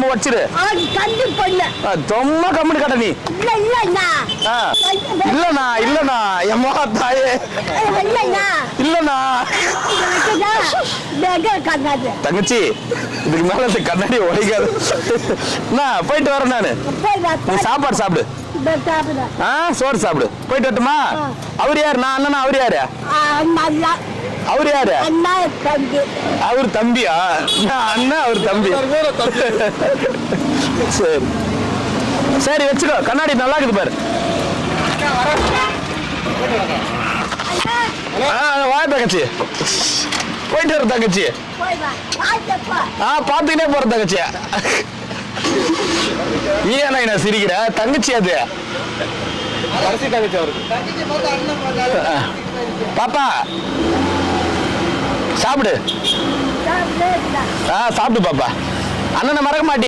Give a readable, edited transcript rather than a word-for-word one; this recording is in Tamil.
சும்மா வச்சிரு. சும்மா கம்முனு கட்ட நீ. இல்லண்ணா இல்லண்ணா எம்மா தாயே இல்லண்ணா. தங்கச்சி இதுக்கு மேல இந்த கண்ணாடி உடைக்காது. போயிட்டு வரேன் நானு. நீ சாப்பாடு சாப்பிடு. சோறு சாப்பிடு. போயிட்டு வரட்டுமா? அவர் யாரு? நான் அண்ணனா? அவர் யாரு? அவர் யாரு? அவர் தம்பியா? நான் அண்ணன், அவர் தம்பி. சரி சரி வச்சுக்கோ. கண்ணாடி நல்லா இருக்குது பாரு. வா தங்கச்சி. போயிட்டு வர தங்கச்சி. பாத்துக்கிட்டே போற தங்கச்சி. ஏன்னா சிரிக்கிற தங்கச்சி? அது பாப்பா சாப்பிடு. சாப்பிடு பாப்பா. அண்ணனை மறக்க மாட்டேன்.